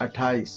28।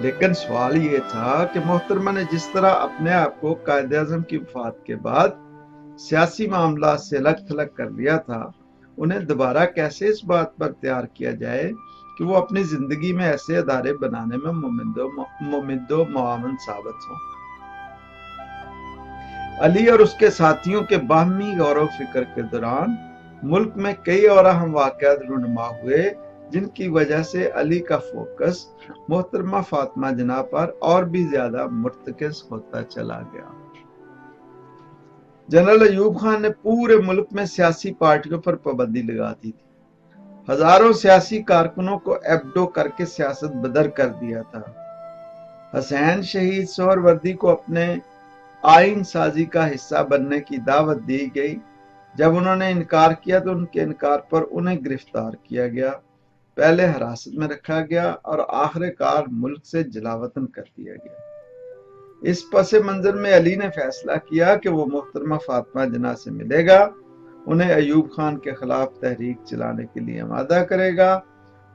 لیکن سوال یہ تھا کہ محترمہ نے جس طرح اپنے آپ کو قائد اعظم کی وفات کے بعد سیاسی معاملات سے الگ تھلگ کر لیا تھا، انہیں دوبارہ کیسے اس بات پر تیار کیا جائے کہ وہ اپنی زندگی میں ایسے ادارے بنانے میں ممد و معاون ثابت ہوں۔ علی اور اس کے ساتھیوں کے باہمی غور و فکر کے دوران ملک میں کئی اور اہم واقعات رونما ہوئے، جن کی وجہ سے علی کا فوکس محترمہ فاطمہ جناح پر اور بھی زیادہ مرتکز ہوتا چلا گیا۔ جنرل ایوب خان نے پورے ملک میں سیاسی پارٹیوں پر پابندی لگا دی تھی، ہزاروں سیاسی کارکنوں کو ایبڈو کر کے سیاست بدر کر دیا تھا۔ حسین شہید سہروردی کو اپنے آئین سازی کا حصہ بننے کی دعوت دی گئی۔ جب انہوں نے انکار کیا تو ان کے انکار پر انہیں گرفتار کیا گیا، پہلے حراست میں رکھا گیا اور آخر کار ملک سے جلاوطن کر دیا گیا۔ اس پس منظر میں علی نے فیصلہ کیا کہ وہ محترمہ فاطمہ جناح سے ملے گا، انہیں ایوب خان کے خلاف تحریک چلانے کے لیے آمادہ کرے گا،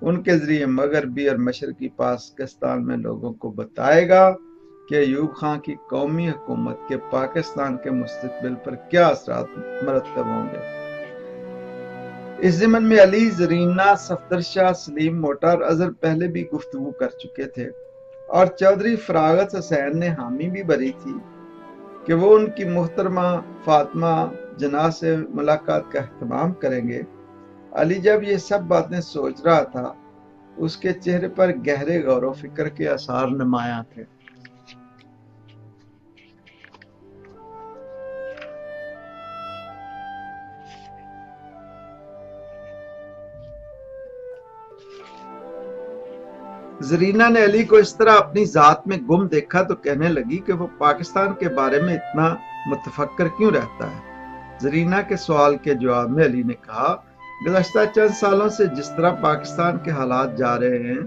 ان کے ذریعے مغربی اور مشرقی پاکستان میں لوگوں کو بتائے گا کہ ایوب خان کی قومی حکومت کے پاکستان کے مستقبل پر کیا اثرات مرتب ہوں گے۔ اس ضمن میں علی، زرینہ، صفدر شاہ، سلیم موٹا اور اظہر پہلے بھی گفتگو کر چکے تھے، اور چودھری فراغت حسین نے حامی بھی بھری تھی کہ وہ ان کی محترمہ فاطمہ جناح سے ملاقات کا اہتمام کریں گے۔ علی جب یہ سب باتیں سوچ رہا تھا، اس کے چہرے پر گہرے غور و فکر کے آثار نمایاں تھے۔ زرینہ نے علی کو اس طرح اپنی ذات میں گم دیکھا تو کہنے لگی کہ وہ پاکستان کے بارے میں اتنا متفکر کیوں رہتا ہے؟ زرینہ کے سوال کے جواب میں علی نے کہا، گزشتہ چند سالوں سے جس طرح پاکستان کے حالات جا رہے ہیں،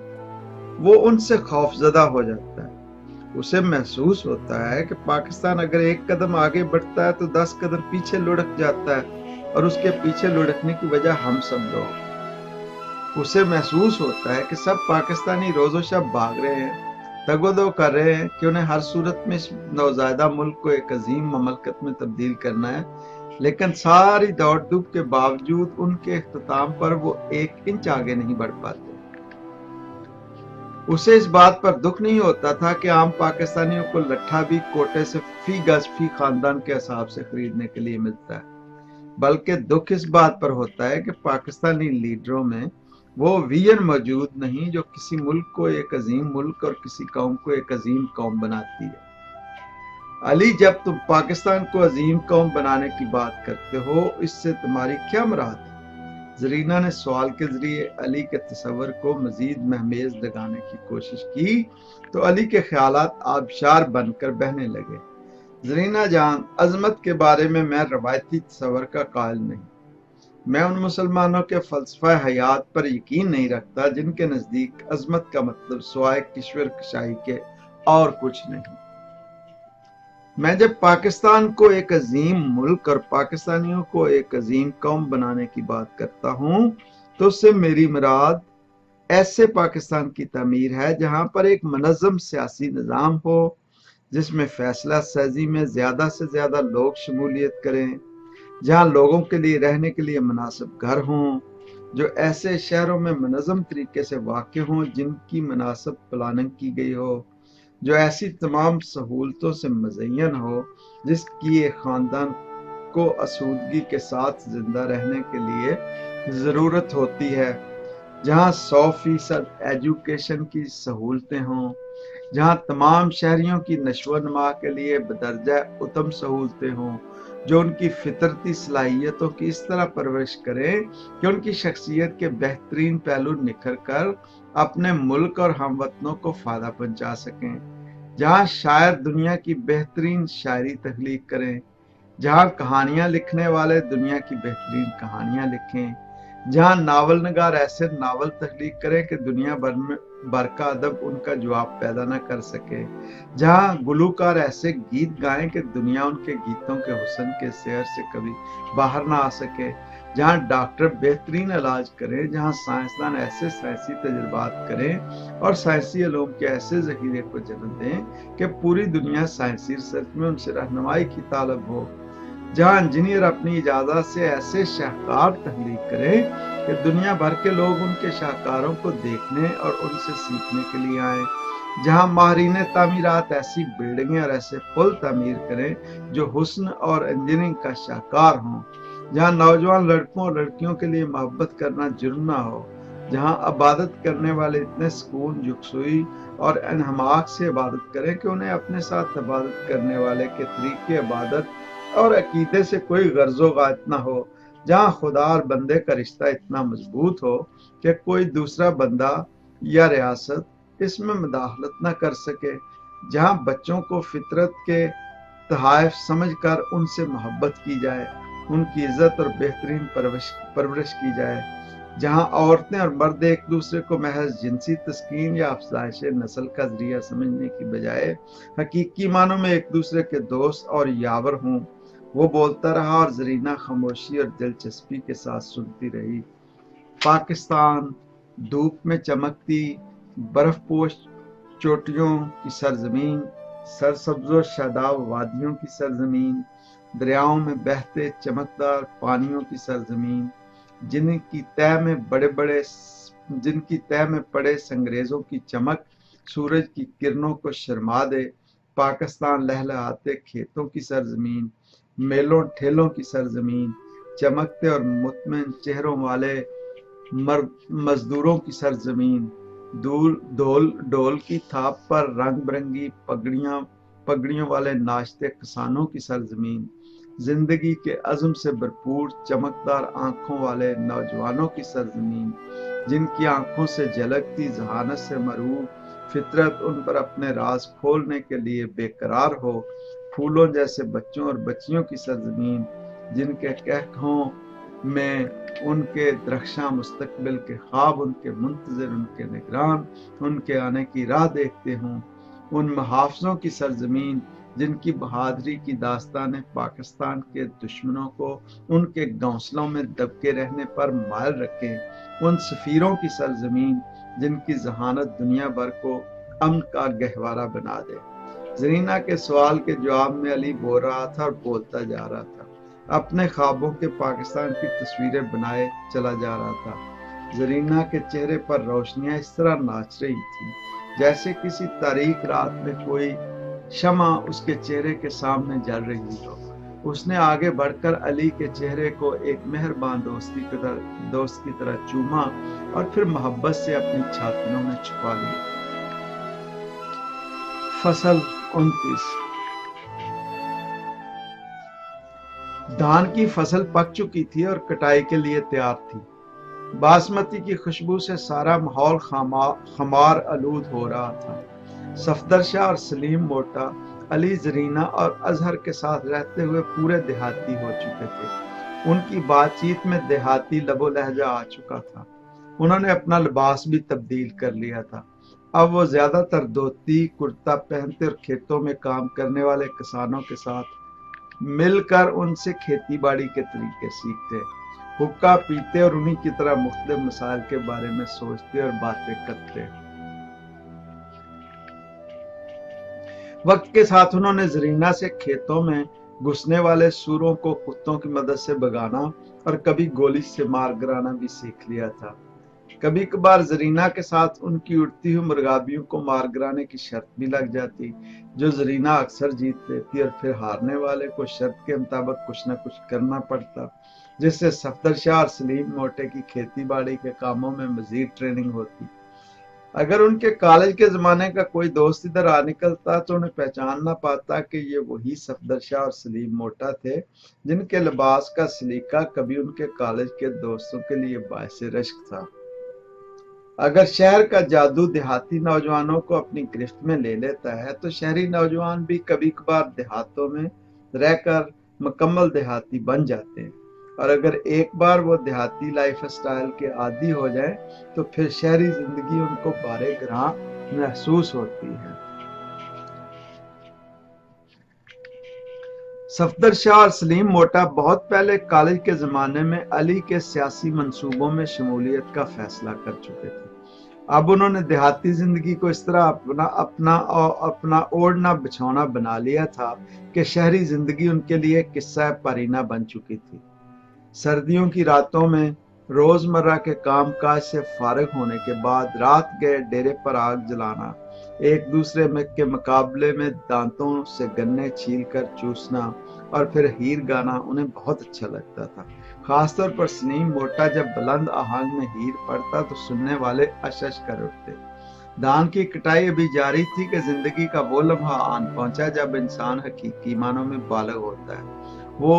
وہ ان سے خوفزدہ ہو جاتا ہے۔ اسے محسوس ہوتا ہے کہ پاکستان اگر ایک قدم آگے بڑھتا ہے تو 10 قدم پیچھے لڑک جاتا ہے، اور اس کے پیچھے لڑکنے کی وجہ ہم سب لوگ۔ اسے محسوس ہوتا ہے کہ سب پاکستانی روز و شب بھاگ رہے ہیں، تگ و دو کر رہے ہیں کہ انہیں ہر صورت میں اس نوزائیدہ ملک کو ایک عظیم مملکت میں تبدیل کرنا ہے، لیکن ساری دوڑ دھوپ کے باوجود ان کے اختتام پر وہ 1 انچ آگے نہیں بڑھ پاتے۔ اسے اس بات پر دکھ نہیں ہوتا تھا کہ عام پاکستانیوں کو لٹھا بھی کوٹے سے فی گز فی خاندان کے حساب سے خریدنے کے لیے ملتا ہے، بلکہ دکھ اس بات پر ہوتا ہے کہ پاکستانی لیڈروں میں وہ ویژن موجود نہیں جو کسی ملک کو ایک عظیم ملک اور کسی قوم کو ایک عظیم قوم بناتی ہے۔ علی، جب تم پاکستان کو عظیم قوم بنانے کی بات کرتے ہو، اس سے تمہاری کیا مراد ہے؟ زرینہ نے سوال کے ذریعے علی کے تصور کو مزید مہمیز لگانے کی کوشش کی تو علی کے خیالات آبشار بن کر بہنے لگے۔ زرینہ جان، عظمت کے بارے میں روایتی تصور کا قائل نہیں۔ میں ان مسلمانوں کے فلسفہ حیات پر یقین نہیں رکھتا جن کے نزدیک عظمت کا مطلب سوائے کشور کشائی کے اور کچھ نہیں۔ میں جب پاکستان کو ایک عظیم ملک اور پاکستانیوں کو ایک عظیم قوم بنانے کی بات کرتا ہوں تو اس سے میری مراد ایسے پاکستان کی تعمیر ہے جہاں پر ایک منظم سیاسی نظام ہو، جس میں فیصلہ سازی میں زیادہ سے زیادہ لوگ شمولیت کریں، جہاں لوگوں کے لیے رہنے کے لیے مناسب گھر ہوں، جو ایسے شہروں میں منظم طریقے سے واقع ہوں جن کی مناسب پلاننگ کی گئی ہو، جو ایسی تمام سہولتوں سے مزین ہو جس کی ایک خاندان کو آسودگی کے ساتھ زندہ رہنے کے لیے ضرورت ہوتی ہے، جہاں 100% ایجوکیشن کی سہولتیں ہوں، جہاں تمام شہریوں کی نشو و نما کے لیے بدرجہ اتم سہولتیں ہوں، جو ان کی فطرتی صلاحیتوں کی اس طرح پرورش کریں کہ ان کی شخصیت کے بہترین پہلو نکھر کر اپنے ملک اور ہم وطنوں کو فائدہ پہنچا سکیں، جہاں شاعر دنیا کی بہترین شاعری تخلیق کریں، جہاں کہانیاں لکھنے والے دنیا کی بہترین کہانیاں لکھیں، جہاں ناول نگار ایسے ناول تخلیق کریں کہ دنیا بھر کا ادب ان کا جواب پیدا نہ کر سکے، جہاں گلوکار ایسے گیت گائیں کہ دنیا ان کے گیتوں کے حسن کے سحر سے کبھی باہر نہ آ سکے، جہاں ڈاکٹر بہترین علاج کریں، جہاں سائنسدان ایسے سائنسی تجربات کریں اور سائنسی علوم کے ایسے ذخیرے کو جنم دیں کہ پوری دنیا سائنسی ریسرچ میں ان سے رہنمائی کی طالب ہو، جہاں انجینئر اپنی اجازت سے ایسے شاہکار تخلیق کریں کہ دنیا بھر کے لوگ ان کے شاہکاروں کو دیکھنے اور ان سے سیکھنے کے لیے آئیں، جہاں ماہرین تعمیرات ایسی بلڈنگیں اور ایسے پل تعمیر کریں جو حسن اور انجینئرنگ کا شاہکار ہوں، جہاں نوجوان لڑکوں اور لڑکیوں کے لیے محبت کرنا جرم نہ ہو، جہاں عبادت کرنے والے اتنے سکون، یکسوئی اور انہماک سے عبادت کریں کہ انہیں اپنے ساتھ عبادت کرنے والے کے طریقے عبادت اور عقیدے سے کوئی غرض و غایت نہ ہو، جہاں خدا اور بندے کا رشتہ اتنا مضبوط ہو کہ کوئی دوسرا بندہ یا ریاست اس میں مداخلت نہ کر سکے، جہاں بچوں کو فطرت کے تحائف سمجھ کر ان سے محبت کی جائے، ان کی عزت اور بہترین پرورش کی جائے، جہاں عورتیں اور مرد ایک دوسرے کو محض جنسی تسکین یا افزائش نسل کا ذریعہ سمجھنے کی بجائے حقیقی معنوں میں ایک دوسرے کے دوست اور یاور ہوں۔ وہ بولتا رہا اور زرینہ خاموشی اور دلچسپی کے ساتھ سنتی رہی۔ پاکستان، دھوپ میں چمکتی برف پوش چوٹیوں کی سرزمین، سرسبز و شاداب وادیوں کی سرزمین، دریاؤں میں بہتے چمکدار پانیوں کی سرزمین، جن کی تہ میں پڑے سنگریزوں کی چمک سورج کی کرنوں کو شرما دے، پاکستان لہلہاتے کھیتوں کی سرزمین، میلوں ٹھیلوں کی سرزمین، چمکتے اور مطمئن چہروں والے مزدوروں کی سرزمین، ڈول کی تھاپ پر رنگ برنگی پگڑیوں والے ناشتے کسانوں کی سرزمین، زندگی کے عزم سے بھرپور چمکدار آنکھوں والے نوجوانوں کی سرزمین، جن کی آنکھوں سے جھلکتی ذہانت سے مرعوب فطرت ان پر اپنے راز کھولنے کے لیے بے قرار ہو، پھولوں جیسے بچوں اور بچیوں کی سرزمین، جن کے کہکہوں میں ان کے درخشاں مستقبل کے خواب ان کے منتظر، ان کے نگران ان کے آنے کی راہ دیکھتے ہوں، ان محافظوں کی سرزمین جن کی بہادری کی داستان پاکستان کے دشمنوں کو ان کے گھونسلوں میں دبکے رہنے پر مائل رکھے، ان سفیروں کی سرزمین جن کی ذہانت دنیا بھر کو امن کا گہوارہ بنا دے۔ زرینہ کے سوال کے جواب میں علی بول رہا تھا اور بولتا جا رہا تھا، اپنے خوابوں کے پاکستان کی تصویریں بنائے چلا جا رہا تھا۔ زرینہ کے چہرے پر روشنیاں اس طرح ناچ رہی تھیں جیسے کسی تاریک رات میں کوئی شمع اس کے چہرے کے سامنے جل رہی ہو۔ اس نے آگے بڑھ کر علی کے چہرے کو ایک مہربان دوست کی طرح چوما اور پھر محبت سے اپنی چھاتیوں میں چھپا لیا۔ فصل 29۔ دھان کی فصل پک چکی تھی اور کٹائی کے لیے تیار تھی۔ باسمتی کی خوشبو سے سارا ماحول خمار آلود ہو رہا تھا۔ صفدر شاہ اور سلیم موٹا علی، زرینہ اور اظہر کے ساتھ رہتے ہوئے پورے دیہاتی ہو چکے تھے۔ ان کی بات چیت میں دیہاتی لب و لہجہ آ چکا تھا۔ انہوں نے اپنا لباس بھی تبدیل کر لیا تھا۔ اب وہ زیادہ تر دھوتی کرتا پہنتے اور کھیتوں میں کام کرنے والے کسانوں کے ساتھ مل کر ان سے کھیتی باڑی کے طریقے سیکھتے، حقہ پیتے اور انہی کی طرح مختلف مسائل کے بارے میں سوچتے اور باتیں کرتے۔ وقت کے ساتھ انہوں نے زرینہ سے کھیتوں میں گھسنے والے سوروں کو کتوں کی مدد سے بھگانا اور کبھی گولی سے مار گرانا بھی سیکھ لیا تھا۔ کبھی کبھار زرینہ کے ساتھ ان کی اڑتی ہوئی مرغابیوں کو مار گرانے کی شرط بھی لگ جاتی، جو زرینہ اکثر جیت لیتی اور پھر ہارنے والے کو شرط کے مطابق کچھ نہ کچھ کرنا پڑتا، جس سے صفدر شاہ اور سلیم موٹے کی کھیتی باڑی کے کاموں میں مزید ٹریننگ ہوتی۔ اگر ان کے کالج کے زمانے کا کوئی دوست ادھر آ نکلتا تو انہیں پہچان نہ پاتا کہ یہ وہی صفدر شاہ اور سلیم موٹا تھے جن کے لباس کا سلیقہ کبھی ان کے کالج کے دوستوں کے لیے باعث رشک تھا۔ اگر شہر کا جادو دیہاتی نوجوانوں کو اپنی گرفت میں لے لیتا ہے تو شہری نوجوان بھی کبھی کبھار دیہاتوں میں رہ کر مکمل دیہاتی بن جاتے ہیں، اور اگر ایک بار وہ دیہاتی لائف سٹائل کے عادی ہو جائیں تو پھر شہری زندگی ان کو بارے گراں محسوس ہوتی ہے۔ صفدر شاہ اور سلیم موٹا بہت پہلے کالج کے زمانے میں علی کے سیاسی منصوبوں میں شمولیت کا فیصلہ کر چکے تھے۔ اب انہوں نے دیہاتی زندگی کو اس طرح اپنا اوڑھنا بچھونا بنا لیا تھا کہ شہری زندگی ان کے لیے قصہ پرینہ بن چکی تھی۔ سردیوں کی راتوں میں روزمرہ کے کام کاج سے فارغ ہونے کے بعد رات گئے ڈیرے پر آگ جلانا، ایک دوسرے کے مقابلے میں دانتوں سے گنے چھیل کر چوسنا اور پھر ہیر گانا انہیں بہت اچھا لگتا تھا۔ خاص طور پر سلیم موٹا جب بلند آہنگ میں ہیر پڑتا تو سننے والے اشش کر اٹھتے۔ دھان کی کٹائی ابھی جاری تھی کہ زندگی کا وہ لمحہ آن پہنچا جب انسان حقیقی معنوں میں بالغ ہوتا ہے۔ وہ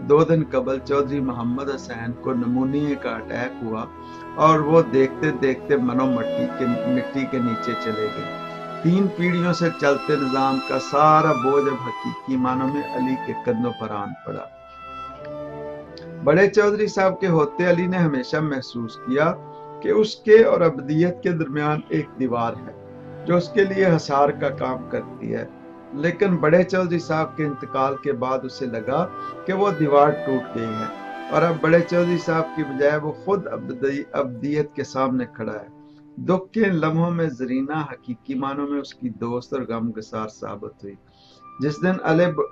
دو دن قبل چودھری محمد حسین کو نمونیے کا اٹیک ہوا اور وہ دیکھتے دیکھتے منو مٹی کے نیچے چلے گئے۔ 3 پیڑھیوں سے چلتے نظام کا سارا بوجھ اب حقیقی معنوں میں علی کے کندھوں پر آن پڑا۔ بڑے چودھری صاحب کے ہوتے علی نے ہمیشہ محسوس کیا کہ اس کے اور ابدیت کے درمیان ایک دیوار ہے جو اس کے لیے حصار کا کام کرتی ہے، لیکن بڑے چودھری صاحب کے انتقال کے بعد اسے لگا کہ وہ دیوار ٹوٹ گئی ہے اور اب بڑے چودھری صاحب کی بجائے وہ خود ابدیت کے سامنے کھڑا ہے۔ دکھ کے لمحوں میں زرینہ حقیقی معنوں میں اس کی دوست اور غمگسار ثابت ہوئی۔ جس دن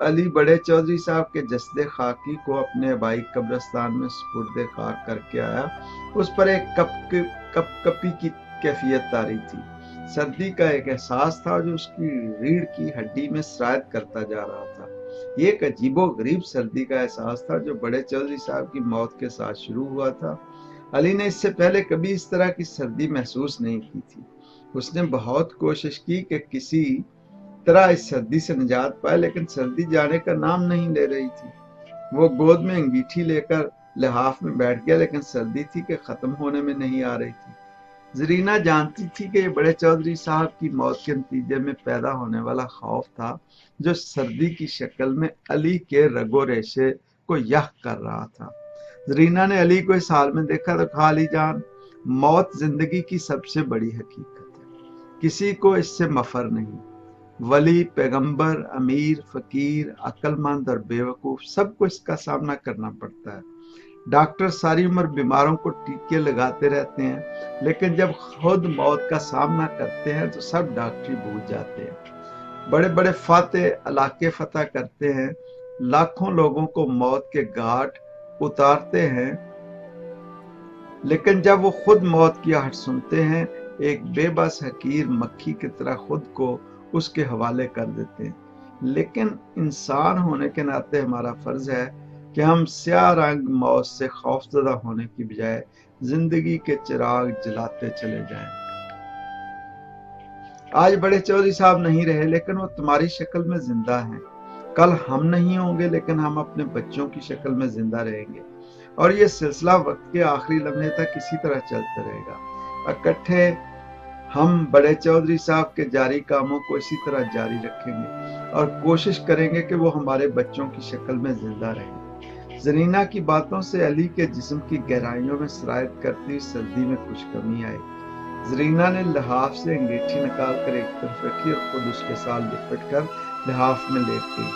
علی بڑے چودھری صاحب کے جسد خاکی کو اپنے آبائی قبرستان میں سپرد خاک کر کے آیا، اس پر ایک کپ کپی کی کیفیت طاری تھی۔ سردی کا ایک احساس تھا جو اس کی ریڑھ کی ہڈی میں سرایت کرتا جا رہا تھا۔ یہ ایک عجیب و غریب سردی کا احساس تھا جو بڑے چودھری صاحب کی موت کے ساتھ شروع ہوا تھا۔ علی نے اس سے پہلے کبھی اس طرح کی سردی محسوس نہیں کی تھی۔ اس نے بہت کوشش کی کہ کسی طرح اس سردی سے نجات پائے، لیکن سردی جانے کا نام نہیں لے رہی تھی۔ وہ گود میں انگیٹھی لے کر لحاف میں بیٹھ گیا، لیکن سردی تھی کہ ختم ہونے میں نہیں آ رہی تھی۔ زرینہ جانتی تھی کہ یہ بڑے چودھری صاحب کی موت کے نتیجے میں پیدا ہونے والا خوف تھا جو سردی کی شکل میں علی کے رگ و ریشے کو یخ کر رہا تھا۔ زرینہ نے علی کو اس حال میں دیکھا تو کہا، علی جان، موت زندگی کی سب سے بڑی حقیقت ہے، کسی کو اس سے مفر نہیں۔ ولی، پیغمبر، امیر، فقیر، عقل مند اور بے وقوف، سب کو اس کا سامنا کرنا پڑتا ہے۔ ڈاکٹر ساری عمر بیماروں کو ٹیکے لگاتے رہتے ہیں، لیکن جب خود موت کا سامنا کرتے ہیں تو سب ڈاکٹری بھول جاتے ہیں۔ بڑے بڑے فاتح علاقے فتح کرتے ہیں، لاکھوں لوگوں کو موت کے گھاٹ اتارتے ہیں، لیکن جب وہ خود موت کی آہٹ سنتے ہیں، ایک بے بس حقیر مکھی کی طرح خود کو اس کے حوالے کر دیتے ہیں۔ لیکن انسان ہونے کے ناطے ہمارا فرض ہے کہ ہم سیاہ رنگ موت سے خوفزدہ ہونے کی بجائے زندگی کے چراغ جلاتے چلے جائیں۔ آج بڑے چودھری صاحب نہیں رہے، لیکن وہ تمہاری شکل میں زندہ ہیں۔ کل ہم نہیں ہوں گے، لیکن ہم اپنے بچوں کی شکل میں زندہ رہیں گے، اور یہ سلسلہ وقت کے آخری لمحے تک اسی طرح چلتا رہے گا۔ اکٹھے ہم بڑے چودھری صاحب کے جاری کاموں کو اسی طرح جاری رکھیں گے اور کوشش کریں گے کہ وہ ہمارے بچوں کی شکل میں زندہ رہیں۔ زرینہ کی باتوں سے علی کے جسم کی گہرائیوں میں سرایت کرتی ہوئی سردی میں کچھ کمی آئی۔ زرینہ نے لحاف سے انگیٹھی نکال کر ایک طرف رکھی اور خود اس کے ساتھ لپٹ کر لحاف میں لیٹ گئی۔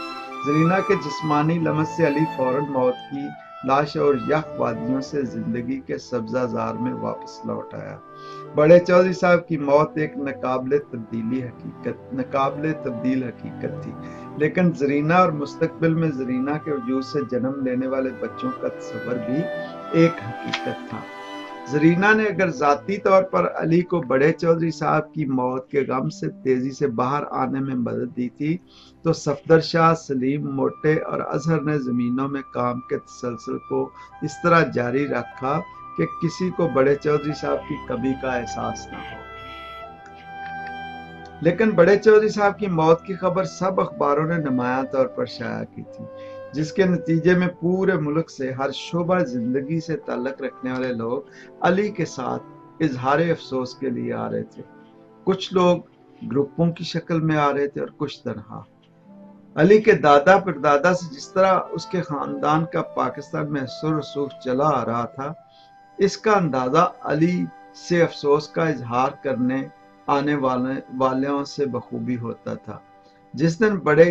زرینہ کے جسمانی لمس سے علی فوراً موت کی لاش اور یخ وادیوں سے زندگی کے سبزہ زار میں واپس لوٹ آیا۔ بڑے چودھری صاحب کی موت ایک ناقابل تبدیل حقیقت تھی، لیکن زرینہ اور مستقبل میں زرینہ کے وجود سے جنم لینے والے بچوں کا تصور بھی ایک حقیقت تھا۔ زرینہ نے اگر ذاتی طور پر علی کو بڑے چودھری صاحب کی موت کے غم سے تیزی سے باہر آنے میں مدد دی تھی، تو صفدر شاہ، سلیم موٹے اور اظہر نے زمینوں میں کام کے تسلسل کو اس طرح جاری رکھا کہ کسی کو بڑے چودھری صاحب کی کمی کا احساس نہ ہو۔ لیکن بڑے چودھری صاحب کی موت کی خبر سب اخباروں نے نمایاں طور پر شائع کی تھی، جس کے نتیجے میں پورے ملک سے ہر شعبہ زندگی سے تعلق رکھنے والے لوگ علی کے ساتھ اظہار افسوس کے لیے آ رہے تھے۔ کچھ لوگ گروپوں کی شکل میں آ رہے تھے اور کچھ تنہا۔ علی کے دادا پردادا سے جس طرح اس کے خاندان کا پاکستان میں اثر و رسوخ چلا آ رہا تھا، اس کا اندازہ علی سے افسوس کا اظہار کرنے آنے والوں سے بخوبی ہوتا تھا۔ جس دن بڑے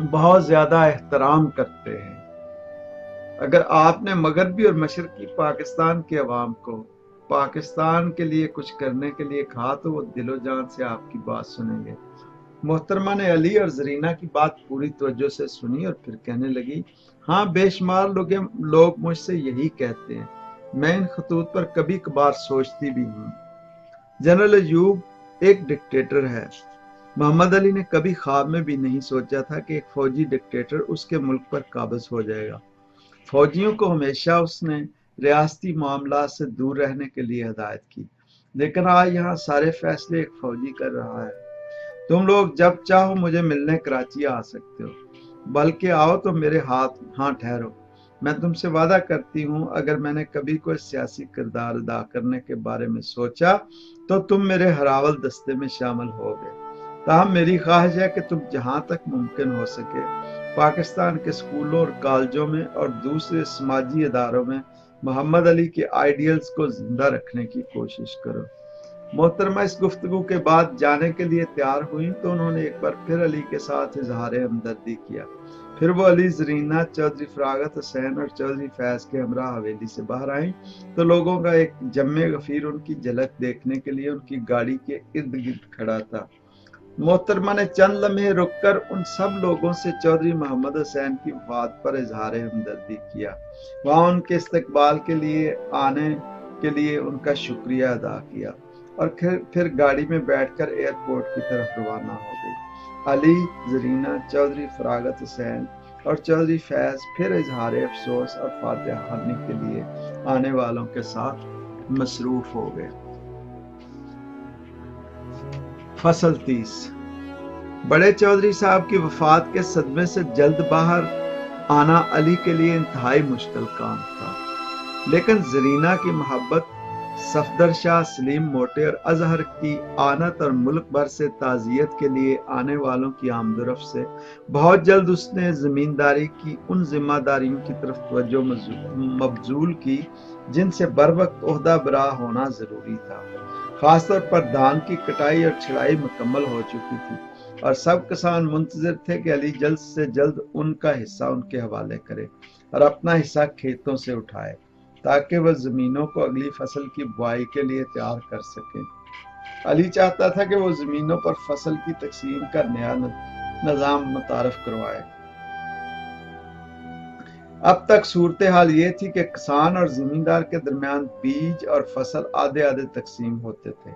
بہت زیادہ احترام کرتے ہیں۔ اگر آپ نے مغربی اور مشرقی پاکستان کے عوام کو پاکستان کے لیے کچھ کرنے کے لیے کہا تو وہ دل و جان سے آپ کی بات سنیں گے۔ محترمہ نے علی اور زرینہ کی بات پوری توجہ سے سنی اور پھر کہنے لگی، ہاں بے شمار لوگ مجھ سے یہی کہتے ہیں، میں ان خطوط پر کبھی کبھار سوچتی بھی ہوں۔ جنرل ایوب ایک ڈکٹیٹر ہے۔ محمد علی نے کبھی خواب میں بھی نہیں سوچا تھا کہ ایک فوجی ڈکٹیٹر اس کے ملک پر قابض ہو جائے گا۔ فوجیوں کو ہمیشہ اس نے ریاستی معاملات سے دور رہنے کے لیے ہدایت کی، لیکن آج یہاں سارے فیصلے ایک فوجی کر رہا ہے۔ تم لوگ جب چاہو مجھے ملنے کراچی آ سکتے ہو، بلکہ آؤ تو میرے ہاں ٹھہرو۔ میں تم سے وعدہ کرتی ہوں اگر میں نے کبھی کوئی سیاسی کردار ادا کرنے کے بارے میں سوچا تو تم میرے ہراول دستے میں شامل ہوگے۔ تاہم میری خواہش ہے کہ تم جہاں تک ممکن ہو سکے پاکستان کے سکولوں اور کالجوں میں اور دوسرے سماجی اداروں میں محمد علی کے آئیڈیلز کو زندہ رکھنے کی کوشش کرو۔ محترمہ اس گفتگو کے بعد جانے کے لیے تیار ہوئیں تو انہوں نے ایک بار پھر علی کے ساتھ اظہار ہمدردی کیا۔ پھر وہ علی، زرینہ، چودھری فراغت حسین اور چودھری فیض کے ہمراہ حویلی سے باہر آئیں تو لوگوں کا ایک جمع غفیر ان کی جھلک دیکھنے کے لیے ان کی گاڑی کے ارد گرد کھڑا تھا۔ محترمہ نے چند لمحے رک کر ان سب لوگوں سے چودھری محمد حسین کی وفات پر اظہار ہمدردی کیا، وہاں ان کے استقبال کے لیے آنے کے لیے ان کا شکریہ ادا کیا اور پھر گاڑی میں بیٹھ کر ایئرپورٹ کی طرف روانہ ہو گئی۔ علی، زرینہ، چودھری فراغت حسین اور چودھری فیض پھر اظہار افسوس اور فاتحہ خوانی کے لیے آنے والوں کے ساتھ مصروف ہو گئے۔ فصل 30۔ بڑے چودھری صاحب کی وفات کے صدمے سے جلد باہر آنا علی کے لیے انتہائی مشکل کام تھا، لیکن زرینہ کی محبت، صفدر شاہ، سلیم موٹے اور اظہر کی آنت اور ملک بھر سے تعزیت کے لیے آنے والوں کی آمد و رفت سے بہت جلد اس نے زمینداری کی ان ذمہ داریوں کی طرف توجہ مبذول کی جن سے بر وقت عہدہ برا ہونا ضروری تھا۔ خاص طور پر دھان کی کٹائی اور چھڑائی مکمل ہو چکی تھی اور سب کسان منتظر تھے کہ علی جلد سے جلد ان کا حصہ ان کے حوالے کرے اور اپنا حصہ کھیتوں سے اٹھائے تاکہ وہ زمینوں کو اگلی فصل کی بوائی کے لیے تیار کر سکیں۔ علی چاہتا تھا کہ وہ زمینوں پر فصل کی تقسیم کا نیا نظام متعارف کروائے۔ اب تک صورتحال یہ تھی کہ کسان اور زمیندار کے درمیان بیج اور فصل آدھے آدھے تقسیم ہوتے تھے،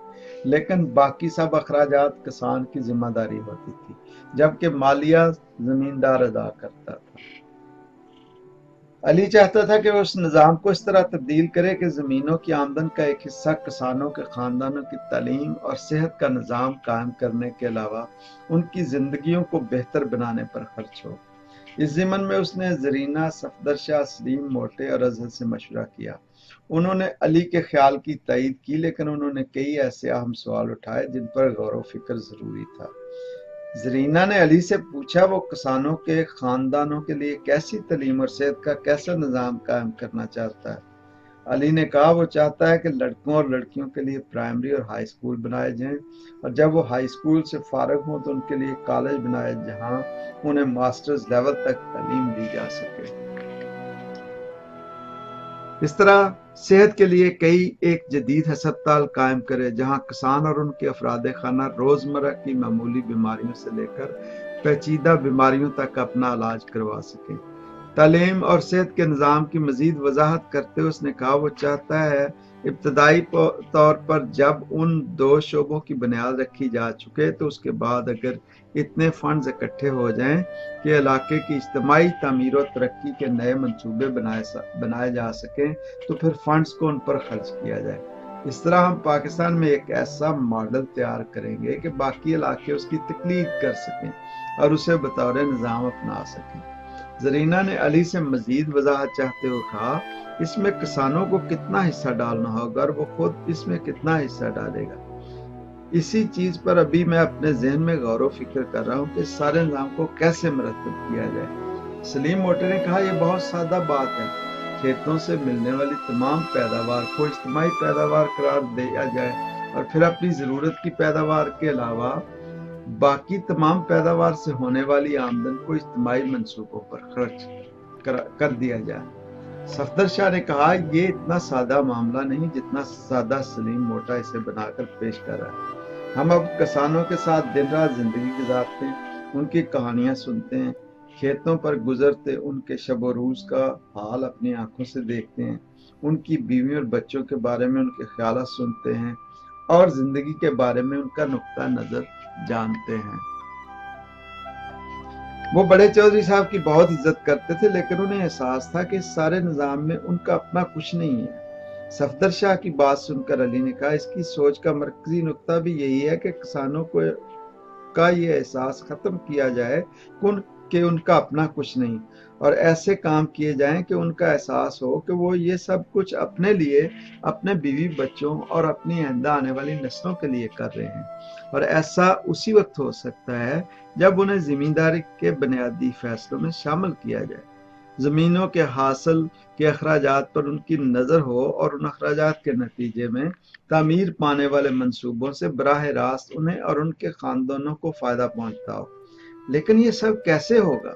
لیکن باقی سب اخراجات کسان کی ذمہ داری ہوتی تھی، جبکہ مالیہ زمیندار ادا کرتا تھا۔ علی چاہتا تھا کہ وہ اس نظام کو اس طرح تبدیل کرے کہ زمینوں کی آمدن کا ایک حصہ کسانوں کے خاندانوں کی تعلیم اور صحت کا نظام قائم کرنے کے علاوہ ان کی زندگیوں کو بہتر بنانے پر خرچ ہو۔ اس ضمن میں اس نے زرینہ، صفدر شاہ، سلیم موٹے اور اظہر سے مشورہ کیا۔ انہوں نے علی کے خیال کی تائید کی، لیکن انہوں نے کئی ایسے اہم سوال اٹھائے جن پر غور و فکر ضروری تھا۔ زرینہ نے علی سے پوچھا وہ کسانوں کے خاندانوں کے لیے کیسی تعلیم اور صحت کا کیسا نظام قائم کرنا چاہتا ہے۔ علی نے کہا وہ چاہتا ہے کہ لڑکوں اور لڑکیوں کے لیے پرائمری اور ہائی اسکول بنائے جائیں اور جب وہ ہائی اسکول سے فارغ ہوں تو ان کے لیے کالج بنائے جہاں انہیں ماسٹرز لیول تک تعلیم دی جا سکے۔ اس طرح صحت کے لیے ایک جدید ہسپتال قائم کرے جہاں کسان اور ان کے افراد خانہ روزمرہ کی معمولی بیماریوں سے لے کر پیچیدہ بیماریوں تک اپنا علاج کروا سکیں۔ تعلیم اور صحت کے نظام کی مزید وضاحت کرتے ہوئے اس نے کہا وہ چاہتا ہے ابتدائی طور پر جب ان 2 شعبوں کی بنیاد رکھی جا چکے تو اس کے بعد اگر اتنے فنڈز اکٹھے ہو جائیں کہ علاقے کی اجتماعی تعمیر و ترقی کے نئے منصوبے بنائے جا سکیں تو پھر فنڈز کو ان پر خرچ کیا جائے۔ اس طرح ہم پاکستان میں ایک ایسا ماڈل تیار کریں گے کہ باقی علاقے اس کی تقلید کر سکیں اور اسے بطور نظام اپنا سکیں۔ زرینہ نے علی سے مزید وضاحت چاہتے ہوئے کہا اس میں کسانوں کو کتنا حصہ ڈالنا ہوگا اور وہ خود اس میں کتنا حصہ ڈالے گا۔ اسی چیز پر ابھی میں اپنے ذہن میں غور و فکر کر رہا ہوں کہ اس سارے نظام کو کیسے مرتب کیا جائے۔ سلیم موٹے نے کہا یہ بہت سادہ بات ہے، کھیتوں سے ملنے والی تمام پیداوار کو اجتماعی پیداوار قرار دیا جائے اور پھر اپنی ضرورت کی پیداوار کے علاوہ باقی تمام پیداوار سے ہونے والی آمدن کو اجتماعی منصوبوں پر خرچ کر دیا جائے۔ صفدر شاہ نے کہا یہ اتنا سادہ معاملہ نہیں جتنا سادہ سلیم موٹا اسے بنا کر پیش کر رہا ہے۔ ہم اب کسانوں کے ساتھ دن رات زندگی گزارتے ہیں، ان کی کہانیاں سنتے ہیں، کھیتوں پر گزرتے ان کے شب و روز کا حال اپنی آنکھوں سے دیکھتے ہیں، ان کی بیوی اور بچوں کے بارے میں ان کے خیالات سنتے ہیں اور زندگی کے بارے میں ان کا نقطہ نظر جانتے ہیں۔ وہ بڑے چودھری صاحب کی بہت عزت کرتے تھے، لیکن انہیں احساس تھا کہ اس سارے نظام میں ان کا اپنا کچھ نہیں ہے۔ صفدر شاہ کی بات سن کر علی نے کہا اس کی سوچ کا مرکزی نقطہ بھی یہی ہے کہ کسانوں کا یہ احساس ختم کیا جائے کہ ان کا اپنا کچھ نہیں، اور ایسے کام کیے جائیں کہ ان کا احساس ہو کہ وہ یہ سب کچھ اپنے لیے، اپنے بیوی بچوں اور اپنی آئندہ آنے والی نسلوں کے لیے کر رہے ہیں۔ اور ایسا اسی وقت ہو سکتا ہے جب انہیں زمینداری کے بنیادی فیصلوں میں شامل کیا جائے، زمینوں کے حاصل کے اخراجات پر ان کی نظر ہو اور ان اخراجات کے نتیجے میں تعمیر پانے والے منصوبوں سے براہ راست انہیں اور ان کے خاندانوں کو فائدہ پہنچتا ہو۔ لیکن یہ سب کیسے ہوگا؟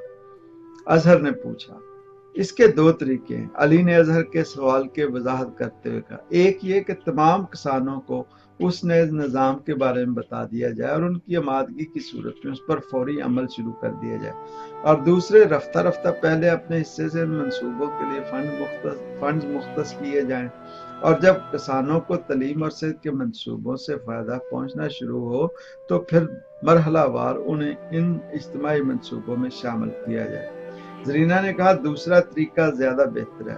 اظہر نے پوچھا۔ اس کے دو طریقے ہیں، علی نے اظہر کے سوال کے وضاحت کرتے ہوئے کہا۔ ایک یہ کہ تمام کسانوں کو اس نئے نظام کے بارے میں بتا دیا جائے اور ان کی آمادگی کی صورت میں اس پر فوری عمل شروع کر دیا جائے، اور دوسرے رفتہ رفتہ پہلے اپنے حصے سے منصوبوں کے لیے فنڈز مختص کیے جائیں، اور جب کسانوں کو تعلیم اور صحت کے منصوبوں سے فائدہ پہنچنا شروع ہو تو پھر مرحلہ وار انہیں ان اجتماعی منصوبوں میں شامل کیا جائے۔ زرینہ نے کہا دوسرا طریقہ زیادہ بہتر ہے۔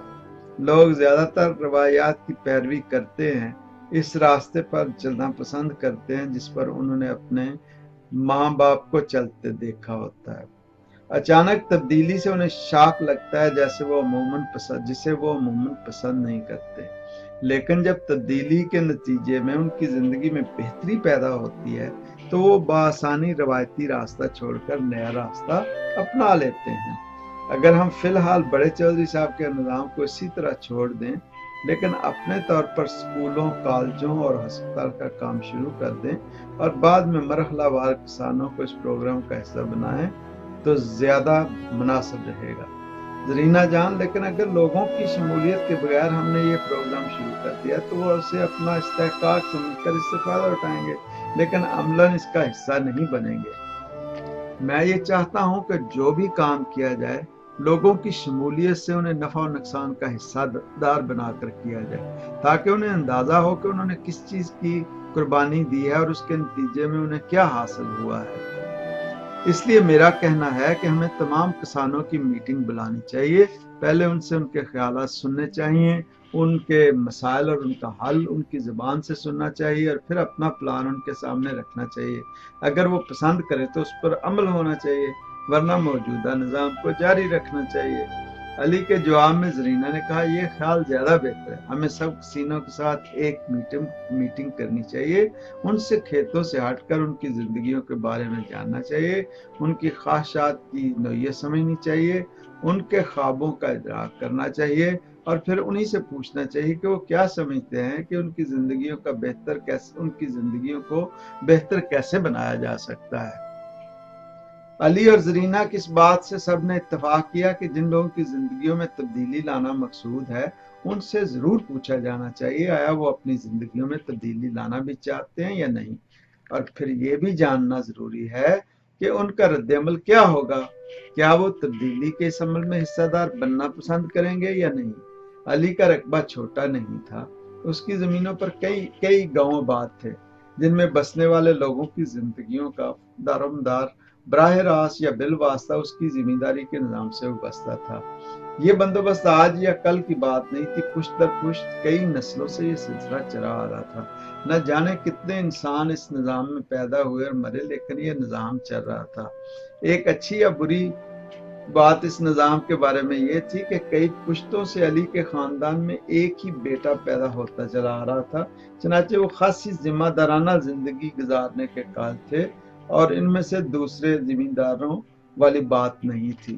لوگ زیادہ تر روایات کی پیروی کرتے ہیں، اس راستے پر چلنا پسند کرتے ہیں جس پر انہوں نے اپنے ماں باپ کو چلتے دیکھا ہوتا ہے۔ اچانک تبدیلی سے انہیں شاک لگتا ہے جسے وہ عموماً پسند نہیں کرتے، لیکن جب تبدیلی کے نتیجے میں ان کی زندگی میں بہتری پیدا ہوتی ہے تو وہ بآسانی روایتی راستہ چھوڑ کر نیا راستہ اپنا لیتے ہیں۔ اگر ہم فی الحال بڑے چودھری صاحب کے نظام کو اسی طرح چھوڑ دیں لیکن اپنے طور پر سکولوں، کالجوں اور ہسپتال کا کام شروع کر دیں اور بعد میں مرحلہ وار کسانوں کو اس پروگرام کا حصہ بنائیں تو زیادہ مناسب رہے گا۔ زرینہ جان، لیکن اگر لوگوں کی شمولیت کے بغیر ہم نے یہ پروگرام شروع کر دیا تو وہ اسے اپنا استحقاق سمجھ کر اس سے فائدہ اٹھائیں گے، لیکن عملاً اس کا حصہ نہیں بنیں گے۔ میں یہ چاہتا ہوں کہ جو بھی کام کیا جائے لوگوں کی شمولیت سے انہیں نفع و نقصان کا حصہ دار بنا کر کیا جائے، تاکہ انہیں اندازہ ہو کہ انہوں نے کس چیز کی قربانی دی ہے اور اس کے نتیجے میں انہیں کیا حاصل ہوا ہے۔ اس لیے میرا کہنا ہے کہ ہمیں تمام کسانوں کی میٹنگ بلانی چاہیے، پہلے ان سے ان کے خیالات سننے چاہیے، ان کے مسائل اور ان کا حل ان کی زبان سے سننا چاہیے، اور پھر اپنا پلان ان کے سامنے رکھنا چاہیے۔ اگر وہ پسند کرے تو اس پر عمل ہونا چاہیے، ورنہ موجودہ نظام کو جاری رکھنا چاہیے۔ علی کے جواب میں زرینہ نے کہا یہ خیال زیادہ بہتر ہے، ہمیں سب کسانوں کے ساتھ ایک میٹنگ کرنی چاہیے، ان سے کھیتوں سے ہٹ کر ان کی زندگیوں کے بارے میں جاننا چاہیے، ان کی خواہشات کی نوعیت سمجھنی چاہیے، ان کے خوابوں کا ادراک کرنا چاہیے، اور پھر انہی سے پوچھنا چاہیے کہ وہ کیا سمجھتے ہیں کہ ان کی زندگیوں کو بہتر کیسے بنایا جا سکتا ہے۔ علی اور زرینہ کی اس بات سے سب نے اتفاق کیا کہ جن لوگوں کی زندگیوں میں تبدیلی لانا مقصود ہے ان سے ضرور پوچھا جانا چاہیے آیا وہ اپنی زندگیوں میں تبدیلی لانا بھی چاہتے ہیں یا نہیں، اور پھر یہ بھی جاننا ضروری ہے کہ ان کا رد عمل کیا ہوگا، کیا وہ تبدیلی کے اس عمل میں حصہ دار بننا پسند کریں گے یا نہیں۔ علی کا رقبہ چھوٹا نہیں تھا، اس کی زمینوں پر کئی گاؤں آباد تھے جن میں بسنے والے لوگوں کی زندگیوں کا دارومدار براہ راست یا بالواسطہ اس کی زمینداری کے نظام سے وابستہ تھا۔ یہ بندوبست آج یا کل کی بات نہیں تھی، پشت در پشت کئی نسلوں سے یہ سلسلہ چلا آ رہا تھا۔ نہ جانے کتنے انسان اس نظام میں پیدا ہوئے اور مرے، لیکن یہ نظام چل رہا تھا۔ ایک اچھی یا بری بات اس نظام کے بارے میں یہ تھی کہ کئی پشتوں سے علی کے خاندان میں ایک ہی بیٹا پیدا ہوتا چلا آ رہا تھا، چنانچہ وہ خاصی ذمہ دارانہ زندگی گزارنے کے قائل تھے، اور ان میں سے دوسرے زمینداروں والی بات نہیں تھی۔